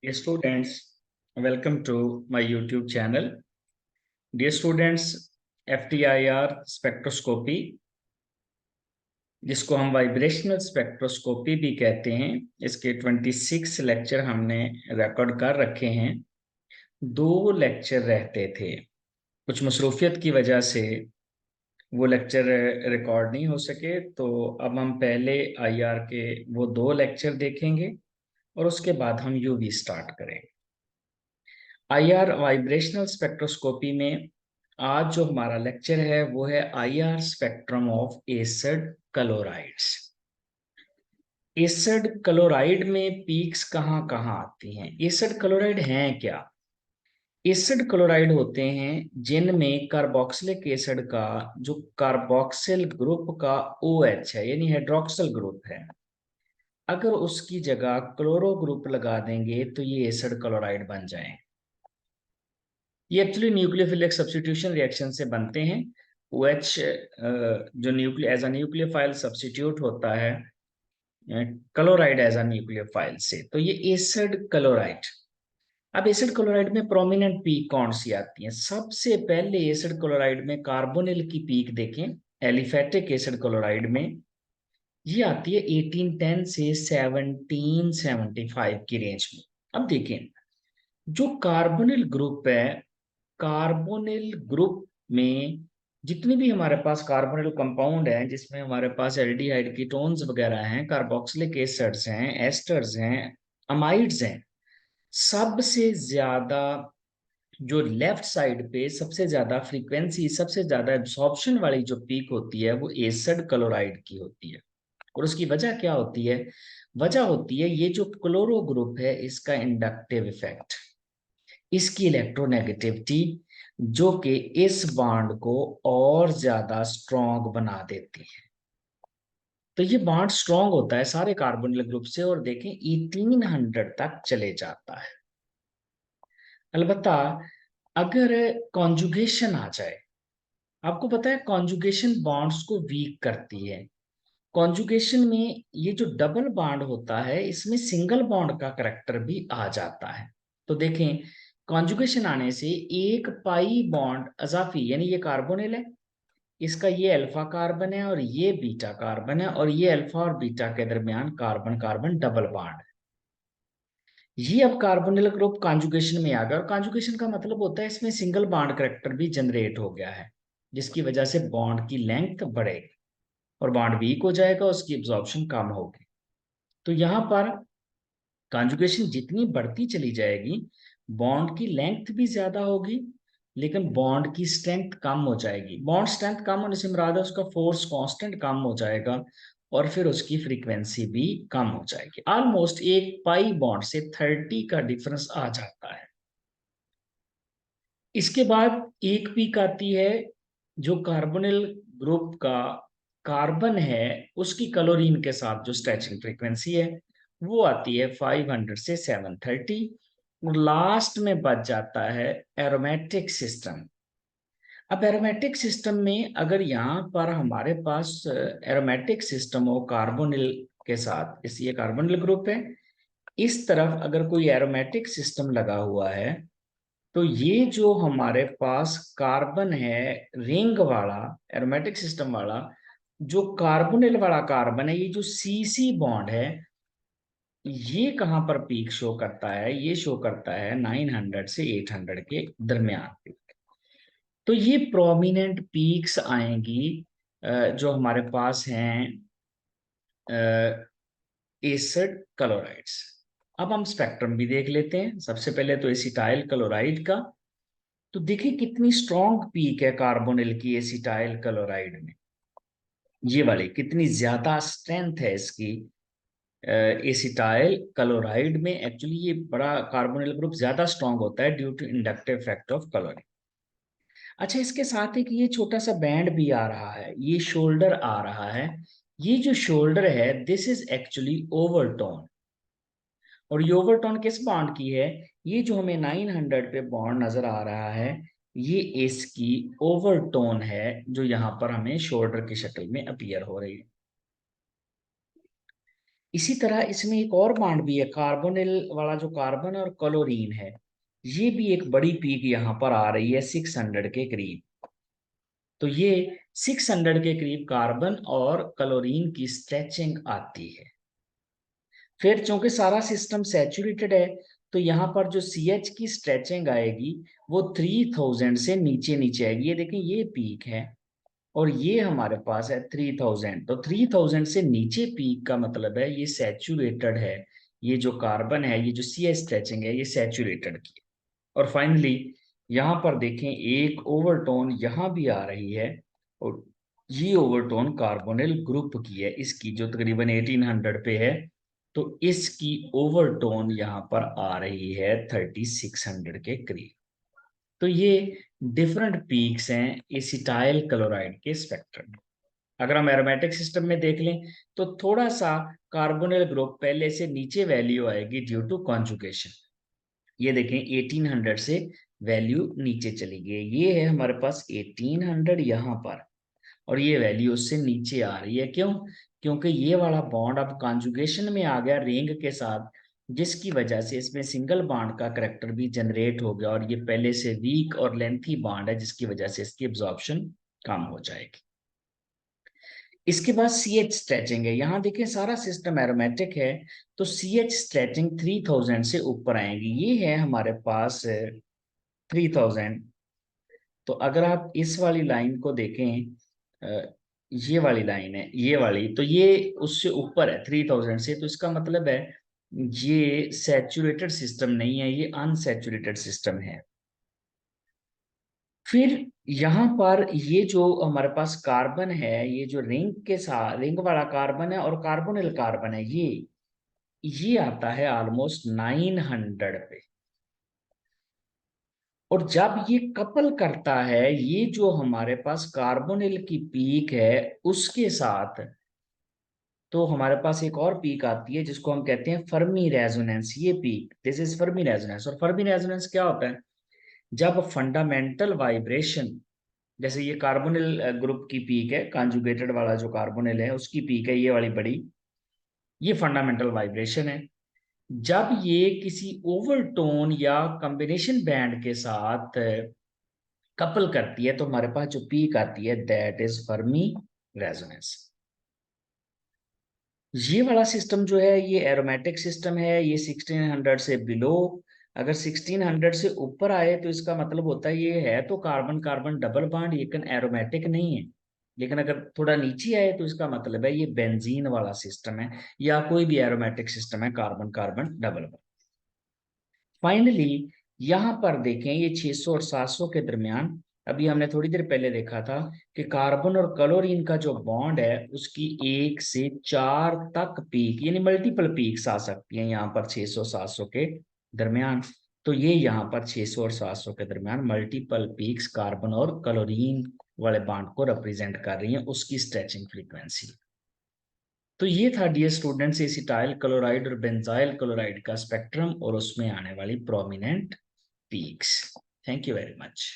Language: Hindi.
Dear students, welcome to my YouTube channel. Dear students, FTIR spectroscopy, जिसको हम वाइब्रेशनल स्पेक्ट्रोस्कोपी भी कहते हैं, इसके 26 लेक्चर हमने रिकॉर्ड कर रखे हैं। 2 लेक्चर रहते थे, कुछ मसरूफियत की वजह से वो लेक्चर रिकॉर्ड नहीं हो सके, तो अब हम पहले IR के वो 2 लेक्चर देखेंगे और उसके बाद हम UV स्टार्ट करेंगे। IR वाइब्रेशनल स्पेक्ट्रोस्कोपी में आज जो हमारा लेक्चर है वो है IR spectrum of acid chlorides. Acid chloride में पीक्स कहाँ कहाँ आती हैं? एसिड क्लोराइड हैं क्या? एसिड क्लोराइड होते हैं जिनमें कार्बोक्सिलिक एसिड का जो कार्बोक्सिल ग्रुप का OH है, यानी हाइड्रोक्सिल ग्रुप है, अगर उसकी जगह क्लोरो ग्रुप लगा देंगे तो ये एसिड क्लोराइड बन जाए। ये एक्चुअली न्यूक्लियोफिलिक सब्स्टिट्यूशन रिएक्शन से बनते हैं। OH जो एज अ न्यूक्लियोफाइल सब्स्टिट्यूट होता है क्लोराइड एज अ न्यूक्लियोफाइल से, तो ये एसिड क्लोराइड। अब एसिड क्लोराइड में प्रोमिनेंट पीक कौन सी आती है? सबसे पहले एसिड क्लोराइड में कार्बोनिल की पीक देखें, एलिफेटिक एसिड क्लोराइड में ये आती है 1810 से 1775 की रेंज में। अब देखें, जो कार्बोनिल ग्रुप है, कार्बोनिल ग्रुप में जितनी भी हमारे पास कार्बोनिल कंपाउंड है, जिसमें हमारे पास एल्डिहाइड कीटोन्स वगैरह हैं, कार्बोक्सिलिक एसिड्स हैं, एस्टर्स हैं, अमाइड्स हैं, सबसे ज्यादा जो लेफ्ट साइड पे सबसे ज्यादा फ्रीक्वेंसी, सबसे ज्यादा एब्सॉर्प्शन वाली जो पीक होती है वो एसिड क्लोराइड की होती है। और उसकी वजह क्या होती है? वजह होती है ये जो क्लोरो ग्रुप है इसका इंडक्टिव इफेक्ट, इसकी इलेक्ट्रोनेगेटिविटी, जो कि इस बॉन्ड को और ज्यादा स्ट्रॉन्ग बना देती है। तो ये बॉन्ड स्ट्रॉन्ग होता है सारे कार्बोनिल ग्रुप से, और देखें 1800 तक चले जाता है। अलबत्ता अगर कॉन्जुगेशन आ जाए, आपको पता है कॉन्जुगेशन बॉन्ड्स को वीक करती है। कॉन्जुगेशन में ये जो डबल बॉन्ड होता है इसमें सिंगल बॉन्ड का करैक्टर भी आ जाता है। तो देखें, कॉन्जुगेशन आने से एक पाई बॉन्ड अजाफी, यानी ये कार्बोनिल है, इसका ये अल्फा कार्बन है और ये बीटा कार्बन है, और ये अल्फा और बीटा के दरमियान कार्बन कार्बन डबल बॉन्ड है। ये अब कार्बोनिल ग्रुप कॉन्जुगेशन में आ गया, और कॉन्जुगेशन का मतलब होता है इसमें सिंगल बॉन्ड करैक्टर भी जनरेट हो गया है, जिसकी वजह से बॉन्ड की लेंथ बढ़ेगी और बॉन्ड वीक हो जाएगा, उसकी एब्जॉर्प्शन कम होगी। तो यहाँ पर कॉन्जुगेशन जितनी बढ़ती चली जाएगी, बॉन्ड की लेंथ भी ज्यादा होगी, लेकिन बॉन्ड की स्ट्रेंथ कम हो जाएगी। बॉन्ड स्ट्रेंथ कम होने से मुराद है उसका फोर्स कांस्टेंट कम हो जाएगा, और फिर उसकी फ्रीक्वेंसी भी कम हो जाएगी। ऑलमोस्ट एक पाई बॉन्ड से 30 का डिफरेंस आ जाता है। इसके बाद एक पीक आती है, जो कार्बोनिल ग्रुप का कार्बन है उसकी क्लोरीन के साथ जो स्ट्रेचिंग फ्रीक्वेंसी है वो आती है 500 से 730, और लास्ट में बच जाता है एरोमेटिक सिस्टम। अब एरोमेटिक सिस्टम में अगर यहाँ पर हमारे पास एरोमेटिक सिस्टम हो कार्बोनिल के साथ, इस ये कार्बोनिल ग्रुप है, इस तरफ अगर कोई एरोमेटिक सिस्टम लगा हुआ है, तो ये जो हमारे पास कार्बन है रिंग वाला, एरोमेटिक सिस्टम वाला, जो कार्बोनिल वाला कार्बन है, ये जो CC बॉन्ड है, ये कहां पर पीक शो करता है? ये शो करता है 900 से 800 के दरमियान। तो ये प्रोमिनेंट पीक्स आएंगी जो हमारे पास हैं एसिड क्लोराइड्स। अब हम स्पेक्ट्रम भी देख लेते हैं। सबसे पहले तो एसिटाइल क्लोराइड का, तो देखिए कितनी स्ट्रॉन्ग पीक है कार्बोनिल की एसिटाइल क्लोराइड में, ये वाली कितनी ज्यादा स्ट्रेंथ है इसकी एसिटाइल क्लोराइड में। एक्चुअली ये बड़ा कार्बोनिल ग्रुप ज्यादा स्ट्रॉन्ग होता है due to inductive effect of chlorine. अच्छा, इसके साथ एक ये छोटा सा बैंड भी आ रहा है, ये शोल्डर आ रहा है। ये जो शोल्डर है दिस इज एक्चुअली ओवरटोन, और ये ओवरटोन किस बॉन्ड की है? ये जो हमें 900 पे बॉन्ड नजर आ रहा है, ये इसकी ओवरटोन है, जो यहाँ पर हमें शोल्डर की शक्ल में अपीयर हो रही है। इसी तरह इसमें एक और बॉन्ड भी है, कार्बोनिल वाला जो कार्बन और क्लोरीन है, ये भी एक बड़ी पीक यहाँ पर आ रही है 600 के करीब। तो ये 600 के करीब कार्बन और क्लोरीन की स्ट्रेचिंग आती है। फिर चूंकि सारा सिस्टम सैचुरेटेड है, तो यहाँ पर जो CH की स्ट्रेचिंग आएगी वो 3000 से नीचे नीचे आएगी। ये देखें, ये पीक है और ये हमारे पास है 3000। तो 3000 से नीचे पीक का मतलब है ये सैचुरेटेड है। ये जो कार्बन है, ये जो CH स्ट्रेचिंग है, ये सैचुरेटेड की है। और फाइनली यहाँ पर देखें, एक ओवरटोन यहाँ भी आ रही है और ये ओवरटोन कार्बोनिल ग्रुप की है, इसकी जो तकरीबन 1800 पे है। तो इसकी ओवरटोन यहाँ पर आ रही है 3600 के करीब। तो ये डिफरेंट पीक्स हैं एसिटाइल क्लोराइड के स्पेक्ट्रम में। अगर हम एरोमेटिक सिस्टम में देख लें तो थोड़ा सा कार्बोनिल ग्रुप पहले से नीचे वैल्यू आएगी ड्यू टू कॉन्जुगेशन। ये देखें 1800 से वैल्यू नीचे चली गई, ये है हमारे पास 1800 यहाँ पर, और ये वैल्यू उससे नीचे आ रही है। क्यों? क्योंकि ये वाला बॉन्ड अब कॉन्जुगेशन में आ गया रिंग के साथ, जिसकी वजह से इसमें सिंगल बॉन्ड का करैक्टर भी जनरेट हो गया, और ये पहले से वीक और लेंथी बॉन्ड है, जिसकी वजह से इसकी एब्जॉर्प्शन कम हो जाएगी। इसके बाद CH स्ट्रेचिंग है। यहाँ देखें, सारा सिस्टम एरोमेटिक है, तो CH स्ट्रेचिंग 3000 से ऊपर आएंगी। ये है हमारे पास 3000। तो अगर आप इस वाली लाइन को देखें, ये वाली लाइन है, ये वाली, तो ये उससे ऊपर है 3000 से। तो इसका मतलब है ये सैचुरेटेड सिस्टम नहीं है, ये अनसैचुरेटेड सिस्टम है। फिर यहाँ पर ये जो हमारे पास कार्बन है, ये जो रिंग के साथ रिंग वाला कार्बन है और कार्बोनिल कार्बन है, ये आता है ऑलमोस्ट 900 पे। और जब ये कपल करता है, ये जो हमारे पास कार्बोनिल की पीक है उसके साथ, तो हमारे पास एक और पीक आती है जिसको हम कहते हैं फर्मी रेजोनेंस। ये peak, this is Fermi resonance. और फर्मी रेजोनेंस क्या होता है? जब फंडामेंटल वाइब्रेशन, जैसे ये कार्बोनिल ग्रुप की पीक है, कॉन्जुगेटेड वाला जो कार्बोनिल है उसकी पीक है ये वाली बड़ी, ये फंडामेंटल वाइब्रेशन है। जब ये किसी ओवरटोन या कॉम्बिनेशन बैंड के साथ कपल करती है, तो हमारे पास जो पीक आती है दैट इज फर्मी रेजोनेंस। ये वाला सिस्टम जो है ये एरोमेटिक सिस्टम है, ये 1600 से बिलो। अगर 1600 से ऊपर आए तो इसका मतलब होता है ये है तो कार्बन कार्बन डबल बॉन्ड, लेकिन एरोमेटिक नहीं है। लेकिन अगर थोड़ा नीचे आए तो इसका मतलब है ये बेंजीन वाला सिस्टम है, या कोई भी एरोमेटिक सिस्टम है, carbon carbon double bond. Finally यहाँ पर देखें, ये 600 और 700 के दरमियान, अभी हमने थोड़ी देर पहले देखा था कि कार्बन और क्लोरीन का जो बॉन्ड है उसकी 1 से 4 तक पीक, यानी मल्टीपल पीक्स आ सकती हैं यहाँ पर 600-700 के दरमियान। तो ये यहाँ पर 600 और 700 के दरमियान मल्टीपल पीक्स कार्बन और क्लोरीन वाले बॉन्ड को रिप्रेजेंट कर रही हैं, उसकी स्ट्रेचिंग फ्रीक्वेंसी। तो ये था डियर स्टूडेंट्स एसिटाइल क्लोराइड और बेंजाइल क्लोराइड का स्पेक्ट्रम और उसमें आने वाली prominent peaks. Thank you very much.